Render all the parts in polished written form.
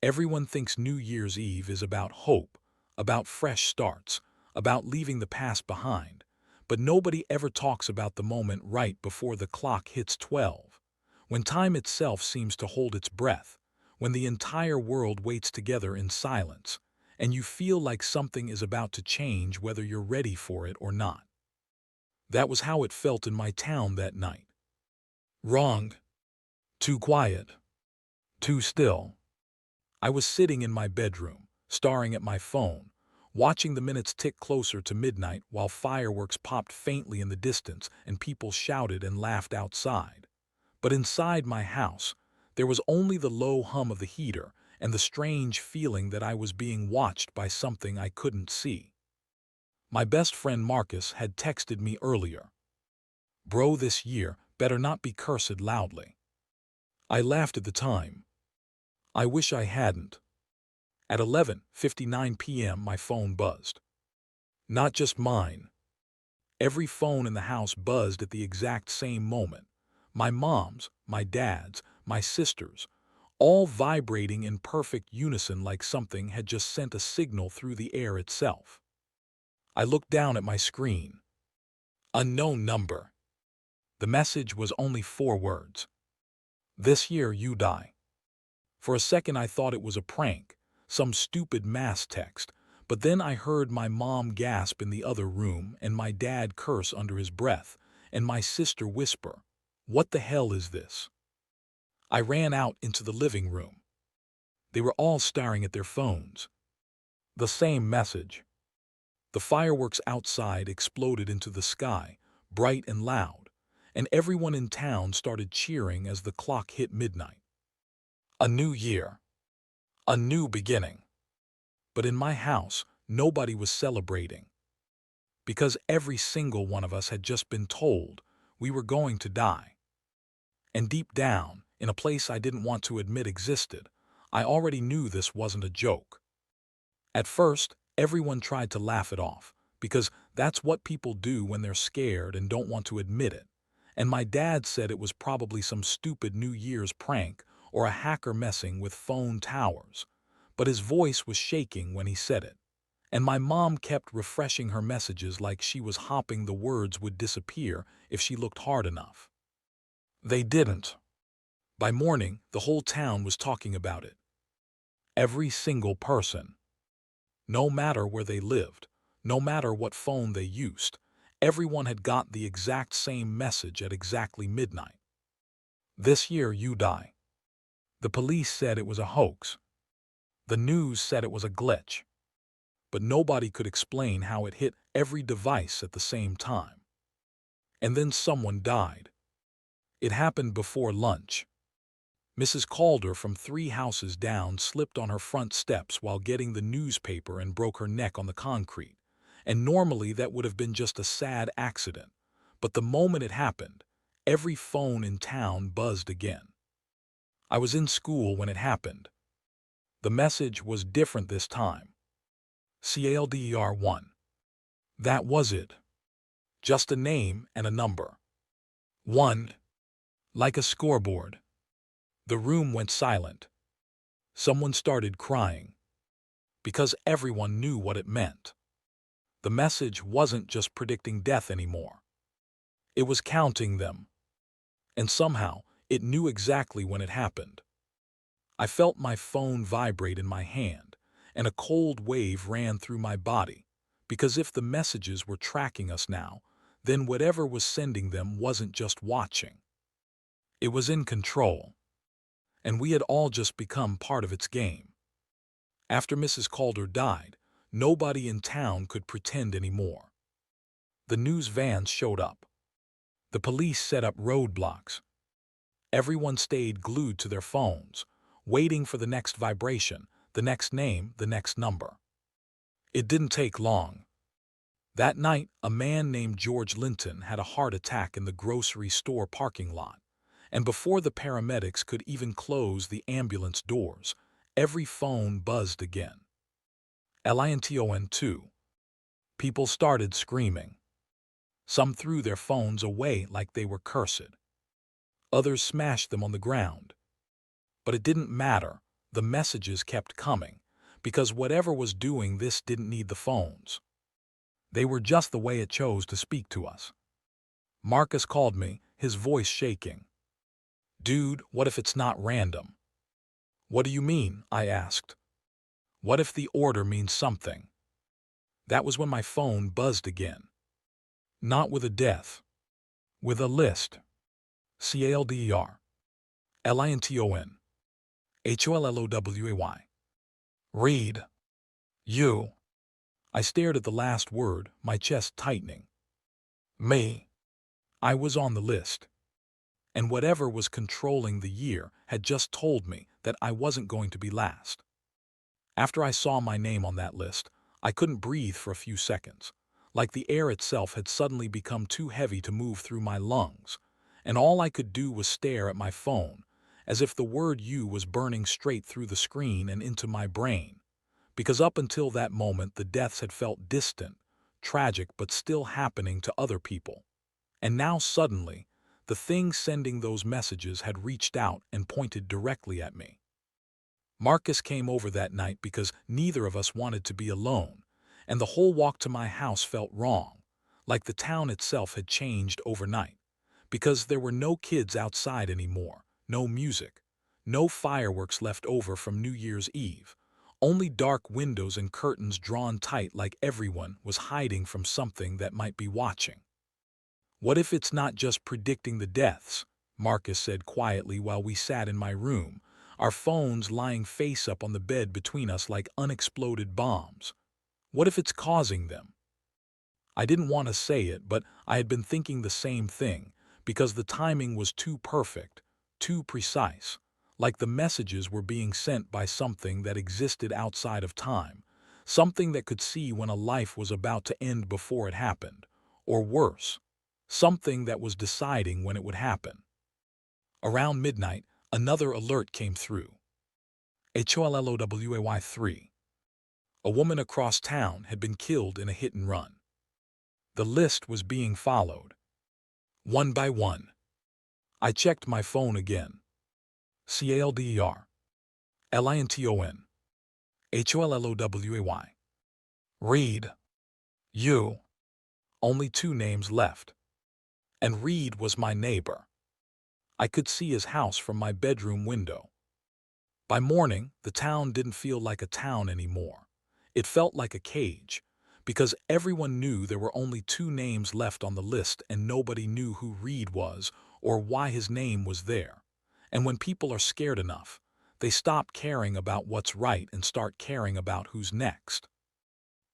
Everyone thinks New Year's Eve is about hope, about fresh starts, about leaving the past behind, but nobody ever talks about the moment right before the clock hits 12, when time itself seems to hold its breath, when the entire world waits together in silence, and you feel like something is about to change whether you're ready for it or not. That was how it felt in my town that night. Wrong. Too quiet. Too still. I was sitting in my bedroom, staring at my phone, watching the minutes tick closer to midnight while fireworks popped faintly in the distance and people shouted and laughed outside. But inside my house, there was only the low hum of the heater and the strange feeling that I was being watched by something I couldn't see. My best friend Marcus had texted me earlier. "Bro, this year better not be cursed loudly." I laughed at the time. I wish I hadn't. At 11:59 p.m. my phone buzzed. Not just mine. Every phone in the house buzzed at the exact same moment. My mom's, my dad's, my sister's, all vibrating in perfect unison like something had just sent a signal through the air itself. I looked down at my screen. Unknown number. The message was only 4 words. "This year you die." For a second I thought it was a prank, some stupid mass text, but then I heard my mom gasp in the other room and my dad curse under his breath, and my sister whisper, "What the hell is this?" I ran out into the living room. They were all staring at their phones. The same message. The fireworks outside exploded into the sky, bright and loud, and everyone in town started cheering as the clock hit midnight. A new year. A new beginning. But in my house, nobody was celebrating. Because every single one of us had just been told we were going to die. And deep down, in a place I didn't want to admit existed, I already knew this wasn't a joke. At first, everyone tried to laugh it off, because that's what people do when they're scared and don't want to admit it. And my dad said it was probably some stupid New Year's prank or a hacker messing with phone towers. But his voice was shaking when he said it. And my mom kept refreshing her messages like she was hoping the words would disappear if she looked hard enough. They didn't. By morning, the whole town was talking about it. Every single person. No matter where they lived, no matter what phone they used, everyone had got the exact same message at exactly midnight. "This year you die." The police said it was a hoax. The news said it was a glitch. But nobody could explain how it hit every device at the same time. And then someone died. It happened before lunch. Mrs. Calder from 3 houses down slipped on her front steps while getting the newspaper and broke her neck on the concrete. And normally that would have been just a sad accident. But the moment it happened, every phone in town buzzed again. I was in school when it happened. The message was different this time. CALDER1. That was it. Just a name and a number. 1. Like a scoreboard. The room went silent. Someone started crying. Because everyone knew what it meant. The message wasn't just predicting death anymore. It was counting them. And somehow, it knew exactly when it happened. I felt my phone vibrate in my hand, and a cold wave ran through my body, because if the messages were tracking us now, then whatever was sending them wasn't just watching. It was in control. And we had all just become part of its game. After Mrs. Calder died, nobody in town could pretend anymore. The news vans showed up. The police set up roadblocks. Everyone stayed glued to their phones, waiting for the next vibration, the next name, the next number. It didn't take long. That night, a man named George Linton had a heart attack in the grocery store parking lot. And before the paramedics could even close the ambulance doors, every phone buzzed again. LINTON2. People started screaming. Some threw their phones away like they were cursed. Others smashed them on the ground. But it didn't matter. The messages kept coming, because whatever was doing this didn't need the phones. They were just the way it chose to speak to us. Marcus called me, his voice shaking. "Dude, what if it's not random?" "What do you mean?" I asked. "What if the order means something?" That was when my phone buzzed again. Not with a death. With a list. CALDER. LINTON. HOLLOWAY. Read. You. I stared at the last word, my chest tightening. Me. I was on the list. And whatever was controlling the year had just told me that I wasn't going to be last. After I saw my name on that list, I couldn't breathe for a few seconds, like the air itself had suddenly become too heavy to move through my lungs, and all I could do was stare at my phone, as if the word "you" was burning straight through the screen and into my brain, because up until that moment the deaths had felt distant, tragic, but still happening to other people. And now suddenly, the thing sending those messages had reached out and pointed directly at me. Marcus came over that night because neither of us wanted to be alone, and the whole walk to my house felt wrong, like the town itself had changed overnight, because there were no kids outside anymore, no music, no fireworks left over from New Year's Eve, only dark windows and curtains drawn tight like everyone was hiding from something that might be watching. "What if it's not just predicting the deaths?" Marcus said quietly while we sat in my room, our phones lying face up on the bed between us like unexploded bombs. "What if it's causing them?" I didn't want to say it, but I had been thinking the same thing, because the timing was too perfect, too precise, like the messages were being sent by something that existed outside of time, something that could see when a life was about to end before it happened, or worse, something that was deciding when it would happen. Around midnight, another alert came through. HOLLOWAY3. A woman across town had been killed in a hit and run. The list was being followed. One by one. I checked my phone again. CALDER. LINTON. HOLLOWAY. Read. You. Only 2 names left. And Reed was my neighbor. I could see his house from my bedroom window. By morning, the town didn't feel like a town anymore. It felt like a cage, because everyone knew there were only 2 names left on the list and nobody knew who Reed was or why his name was there. And when people are scared enough, they stop caring about what's right and start caring about who's next.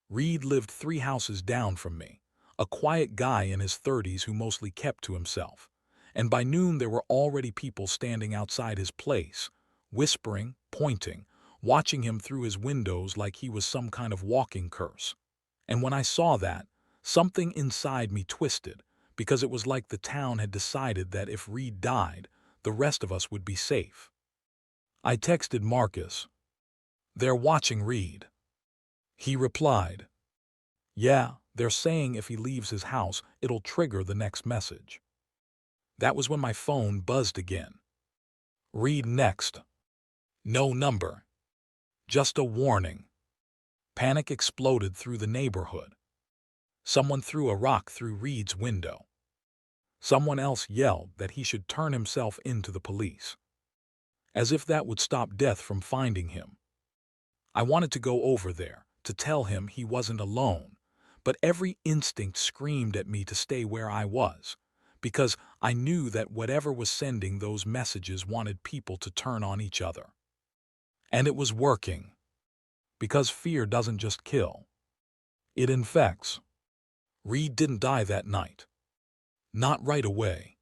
Reed lived 3 houses down from me, a quiet guy in his 30s who mostly kept to himself. And by noon there were already people standing outside his place, whispering, pointing, watching him through his windows like he was some kind of walking curse. And when I saw that, something inside me twisted, because it was like the town had decided that if Reed died, the rest of us would be safe. I texted Marcus. "They're watching Reed." He replied, "Yeah, they're saying if he leaves his house, it'll trigger the next message." That was when my phone buzzed again. Read next. No number. Just a warning. Panic exploded through the neighborhood. Someone threw a rock through Reed's window. Someone else yelled that he should turn himself in to the police. As if that would stop death from finding him. I wanted to go over there, to tell him he wasn't alone, but every instinct screamed at me to stay where I was, because I knew that whatever was sending those messages wanted people to turn on each other. And it was working. Because fear doesn't just kill. It infects. Reed didn't die that night. Not right away.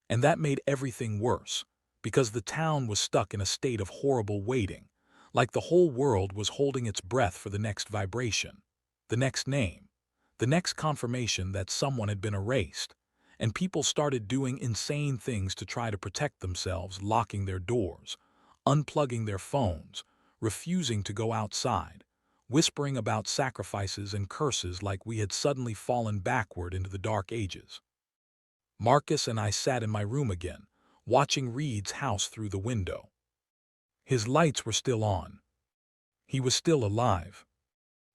And that made everything worse, because the town was stuck in a state of horrible waiting, like the whole world was holding its breath for the next vibration, the next name, the next confirmation that someone had been erased, and people started doing insane things to try to protect themselves, locking their doors, unplugging their phones, refusing to go outside, whispering about sacrifices and curses like we had suddenly fallen backward into the dark ages. Marcus and I sat in my room again, watching Reed's house through the window. His lights were still on. He was still alive.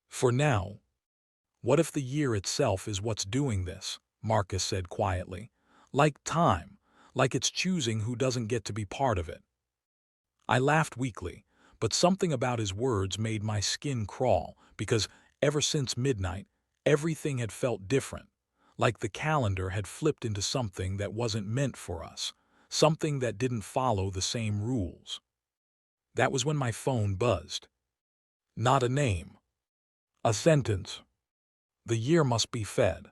For now. What if the year itself is what's doing this? Marcus said quietly. Like time, like it's choosing who doesn't get to be part of it. I laughed weakly, but something about his words made my skin crawl, because ever since midnight, everything had felt different, like the calendar had flipped into something that wasn't meant for us, something that didn't follow the same rules. That was when my phone buzzed. Not a name. A sentence. The year must be fed.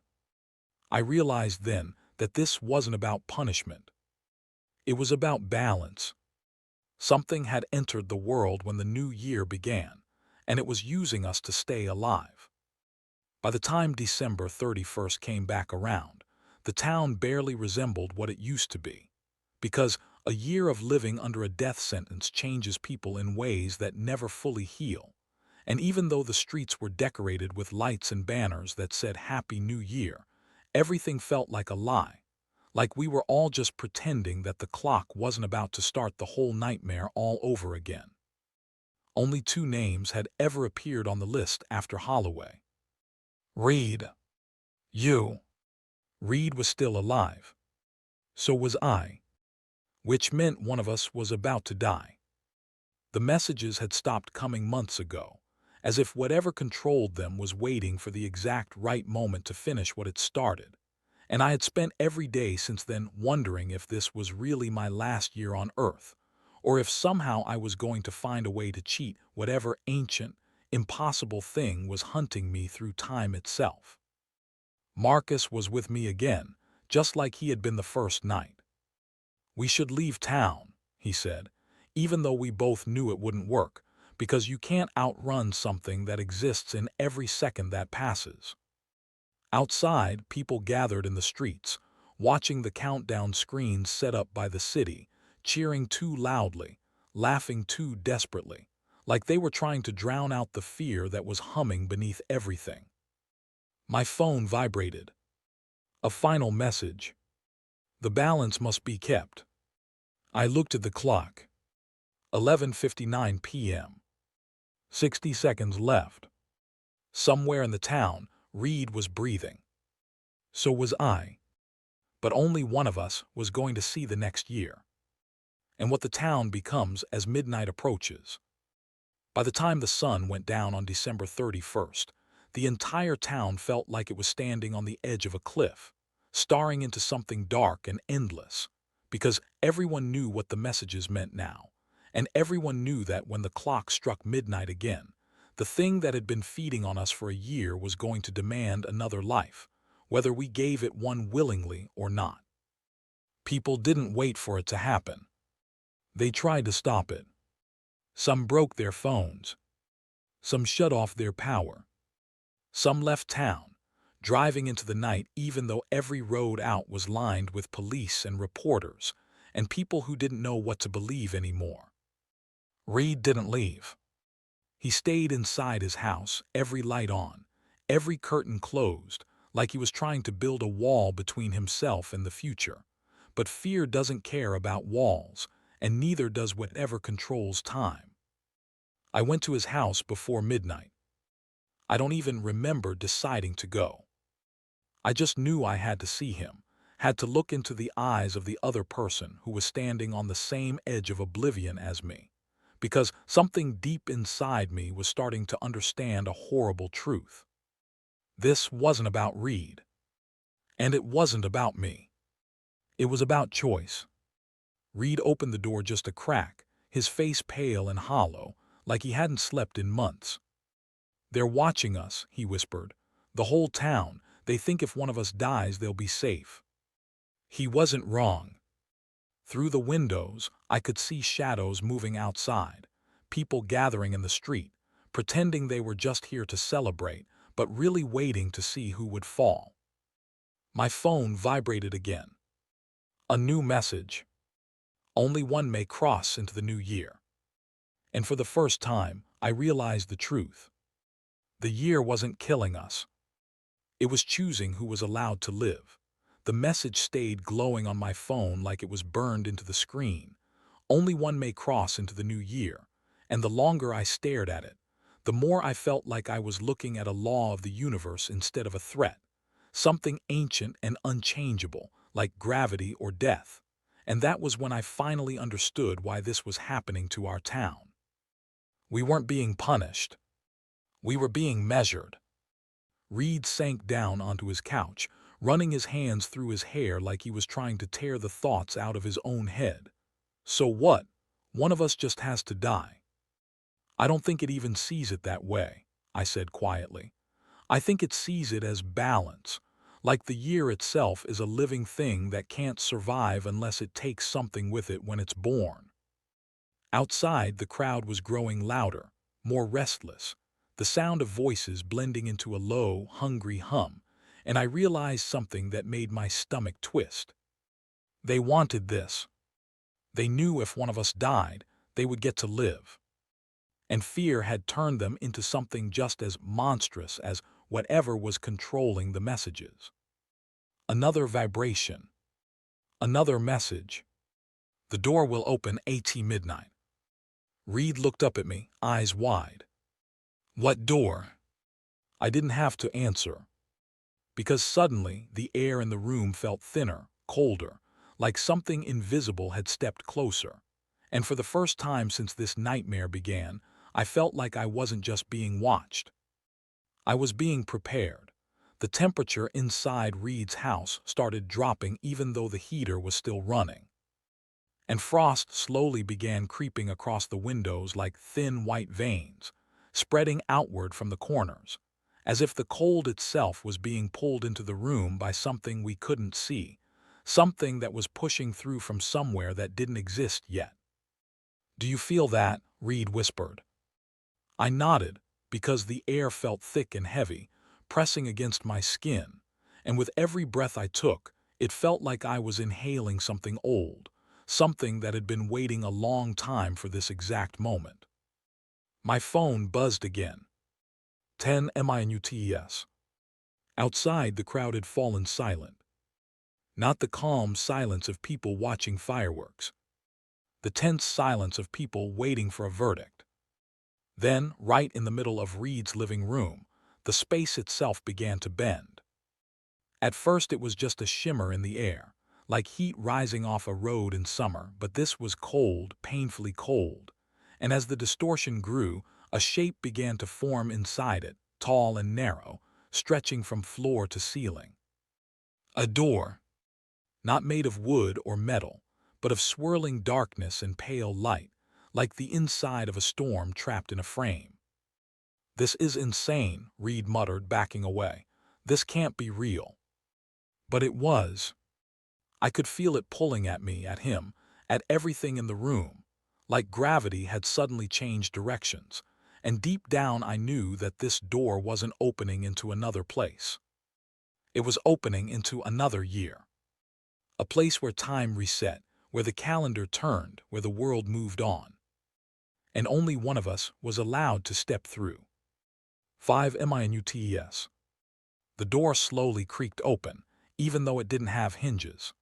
I realized then that this wasn't about punishment. It was about balance. Something had entered the world when the new year began, and it was using us to stay alive. By the time December 31st came back around, the town barely resembled what it used to be, because a year of living under a death sentence changes people in ways that never fully heal. And even though the streets were decorated with lights and banners that said Happy New Year, everything felt like a lie, like we were all just pretending that the clock wasn't about to start the whole nightmare all over again. Only 2 names had ever appeared on the list after Holloway. Reed. You. Reed was still alive. So was I. Which meant one of us was about to die. The messages had stopped coming months ago, as if whatever controlled them was waiting for the exact right moment to finish what it started. And I had spent every day since then wondering if this was really my last year on Earth, or if somehow I was going to find a way to cheat whatever ancient, impossible thing was hunting me through time itself. Marcus was with me again, just like he had been the first night. We should leave town, he said, even though we both knew it wouldn't work, because you can't outrun something that exists in every second that passes. Outside, people gathered in the streets, watching the countdown screens set up by the city, cheering too loudly, laughing too desperately, like they were trying to drown out the fear that was humming beneath everything. My phone vibrated. A final message. The balance must be kept. I looked at the clock. 11:59 p.m. 60 seconds left. Somewhere in the town, Reed was breathing. So was I. But only one of us was going to see the next year. And what the town becomes as midnight approaches. By the time the sun went down on December 31st, the entire town felt like it was standing on the edge of a cliff, staring into something dark and endless, because everyone knew what the messages meant now, and everyone knew that when the clock struck midnight again, the thing that had been feeding on us for a year was going to demand another life, whether we gave it one willingly or not. People didn't wait for it to happen. They tried to stop it. Some broke their phones. Some shut off their power. Some left town, driving into the night even though every road out was lined with police and reporters and people who didn't know what to believe anymore. Reed didn't leave. He stayed inside his house, every light on, every curtain closed, like he was trying to build a wall between himself and the future. But fear doesn't care about walls, and neither does whatever controls time. I went to his house before midnight. I don't even remember deciding to go. I just knew I had to see him, had to look into the eyes of the other person who was standing on the same edge of oblivion as me, because something deep inside me was starting to understand a horrible truth. This wasn't about Reed. And it wasn't about me. It was about choice. Reed opened the door just a crack, his face pale and hollow, like he hadn't slept in months. "They're watching us," he whispered. "The whole town. They think if one of us dies, they'll be safe." He wasn't wrong. Through the windows, I could see shadows moving outside, people gathering in the street, pretending they were just here to celebrate, but really waiting to see who would fall. My phone vibrated again. A new message. Only one may cross into the new year. And for the first time, I realized the truth. The year wasn't killing us. It was choosing who was allowed to live. The message stayed glowing on my phone like it was burned into the screen. Only one may cross into the new year, and the longer I stared at it, the more I felt like I was looking at a law of the universe instead of a threat, something ancient and unchangeable, like gravity or death. And that was when I finally understood why this was happening to our town. We weren't being punished. We were being measured. Reed sank down onto his couch, running his hands through his hair like he was trying to tear the thoughts out of his own head. So what? One of us just has to die. I don't think it even sees it that way, I said quietly. I think it sees it as balance, like the year itself is a living thing that can't survive unless it takes something with it when it's born. Outside, the crowd was growing louder, more restless, the sound of voices blending into a low, hungry hum, and I realized something that made my stomach twist. They wanted this. They knew if one of us died, they would get to live. And fear had turned them into something just as monstrous as whatever was controlling the messages. Another vibration. Another message. The door will open at midnight. Reed looked up at me, eyes wide. What door? I didn't have to answer, because suddenly the air in the room felt thinner, colder, like something invisible had stepped closer. And for the first time since this nightmare began, I felt like I wasn't just being watched. I was being prepared. The temperature inside Reed's house started dropping even though the heater was still running. And frost slowly began creeping across the windows like thin white veins, spreading outward from the corners, as if the cold itself was being pulled into the room by something we couldn't see, something that was pushing through from somewhere that didn't exist yet. Do you feel that? Reed whispered. I nodded, because the air felt thick and heavy, pressing against my skin, and with every breath I took, it felt like I was inhaling something old, something that had been waiting a long time for this exact moment. My phone buzzed again. 10 minutes. Outside, the crowd had fallen silent. Not the calm silence of people watching fireworks. The tense silence of people waiting for a verdict. Then, right in the middle of Reed's living room, the space itself began to bend. At first it was just a shimmer in the air, like heat rising off a road in summer, but this was cold, painfully cold. And as the distortion grew, a shape began to form inside it, tall and narrow, stretching from floor to ceiling. A door, not made of wood or metal, but of swirling darkness and pale light, like the inside of a storm trapped in a frame. This is insane, Reed muttered, backing away. This can't be real. But it was. I could feel it pulling at me, at him, at everything in the room, like gravity had suddenly changed directions, and deep down I knew that this door wasn't opening into another place. It was opening into another year. A place where time reset, where the calendar turned, where the world moved on. And only one of us was allowed to step through. 5 minutes. The door slowly creaked open, even though it didn't have hinges.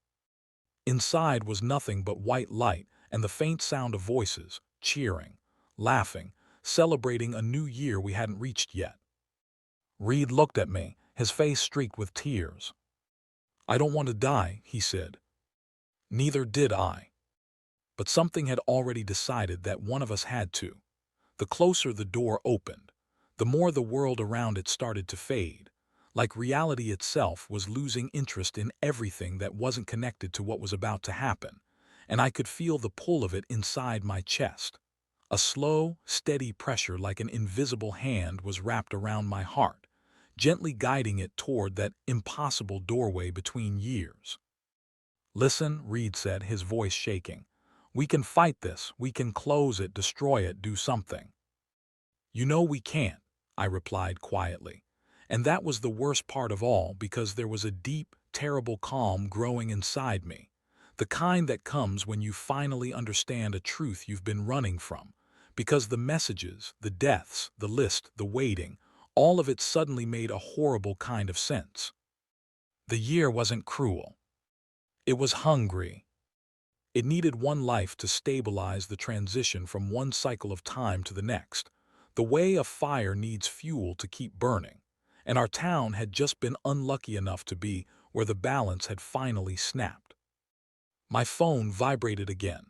Inside was nothing but white light and the faint sound of voices, cheering, laughing, celebrating a new year we hadn't reached yet. Reed looked at me, his face streaked with tears. I don't want to die, he said. Neither did I. But something had already decided that one of us had to. The closer the door opened, the more the world around it started to fade, like reality itself was losing interest in everything that wasn't connected to what was about to happen, and I could feel the pull of it inside my chest. A slow, steady pressure like an invisible hand was wrapped around my heart, gently guiding it toward that impossible doorway between years. Listen, Reed said, his voice shaking. We can fight this, we can close it, destroy it, do something. You know we can't, I replied quietly. And that was the worst part of all, because there was a deep, terrible calm growing inside me. The kind that comes when you finally understand a truth you've been running from. Because the messages, the deaths, the list, the waiting, all of it suddenly made a horrible kind of sense. The year wasn't cruel. It was hungry. It needed one life to stabilize the transition from one cycle of time to the next, the way a fire needs fuel to keep burning. And our town had just been unlucky enough to be where the balance had finally snapped. My phone vibrated again.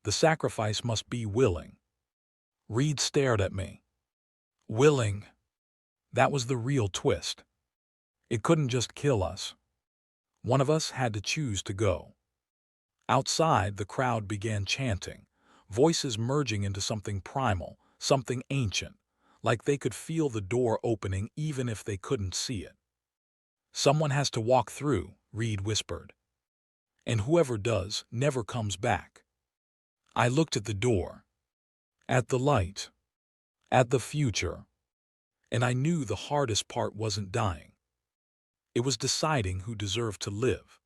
The sacrifice must be willing. Reed stared at me. Willing. That was the real twist. It couldn't just kill us. One of us had to choose to go. Outside, the crowd began chanting, voices merging into something primal, something ancient, like they could feel the door opening even if they couldn't see it. Someone has to walk through, Reed whispered. And whoever does never comes back. I looked at the door, at the light, at the future, and I knew the hardest part wasn't dying. It was deciding who deserved to live.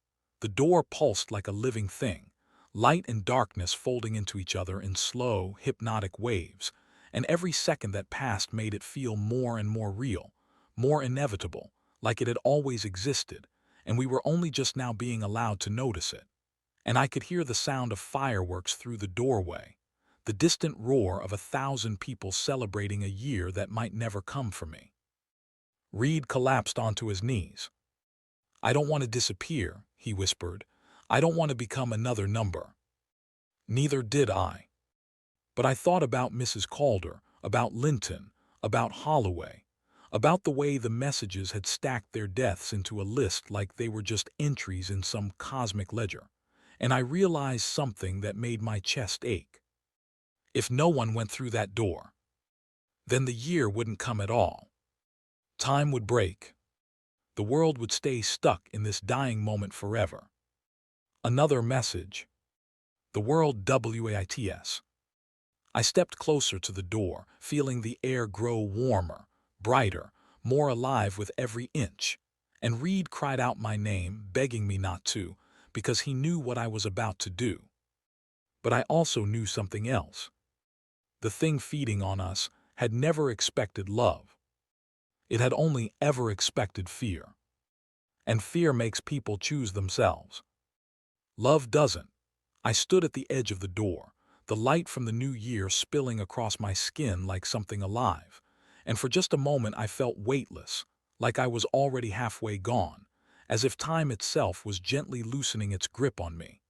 The door pulsed like a living thing, light and darkness folding into each other in slow, hypnotic waves, and every second that passed made it feel more and more real, more inevitable, like it had always existed, and we were only just now being allowed to notice it. And I could hear the sound of fireworks through the doorway, the distant roar of 1,000 people celebrating a year that might never come for me. Reed collapsed onto his knees. I don't want to disappear, he whispered. I don't want to become another number. Neither did I. But I thought about Mrs. Calder, about Linton, about Holloway, about the way the messages had stacked their deaths into a list like they were just entries in some cosmic ledger. And I realized something that made my chest ache. If no one went through that door, then the year wouldn't come at all. Time would break. The world would stay stuck in this dying moment forever. Another message. The world waits. I stepped closer to the door, feeling the air grow warmer, brighter, more alive with every inch. And Reed cried out my name, begging me not to, because he knew what I was about to do. But I also knew something else. The thing feeding on us had never expected love. It had only ever expected fear. And fear makes people choose themselves. Love doesn't. I stood at the edge of the door, the light from the new year spilling across my skin like something alive, and for just a moment I felt weightless, like I was already halfway gone, as if time itself was gently loosening its grip on me.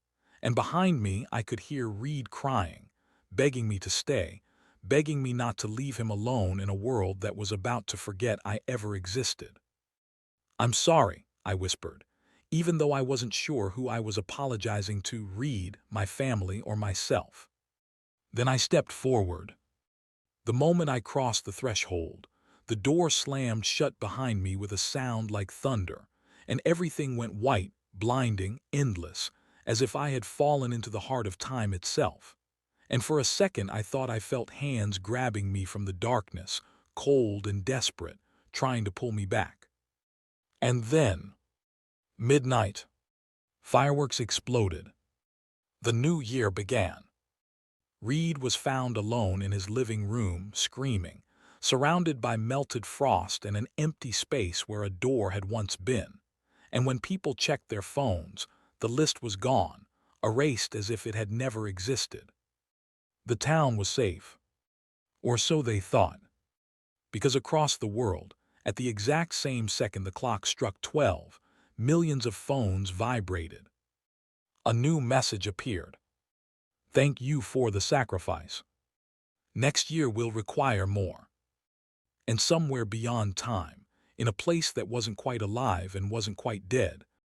And behind me I could hear Reed crying, begging me to stay, begging me not to leave him alone in a world that was about to forget I ever existed. I'm sorry, I whispered, even though I wasn't sure who I was apologizing to, Reed, my family, or myself. Then I stepped forward. The moment I crossed the threshold, the door slammed shut behind me with a sound like thunder, and everything went white, blinding, endless, as if I had fallen into the heart of time itself. And for a second I thought I felt hands grabbing me from the darkness, cold and desperate, trying to pull me back. And then, midnight. Fireworks exploded. The new year began. Reed was found alone in his living room, screaming, surrounded by melted frost and an empty space where a door had once been. And when people checked their phones, the list was gone, erased as if it had never existed. The town was safe. Or so they thought. Because across the world, at the exact same second the clock struck 12, millions of phones vibrated. A new message appeared. Thank you for the sacrifice. Next year will require more. And somewhere beyond time, in a place that wasn't quite alive and wasn't quite dead,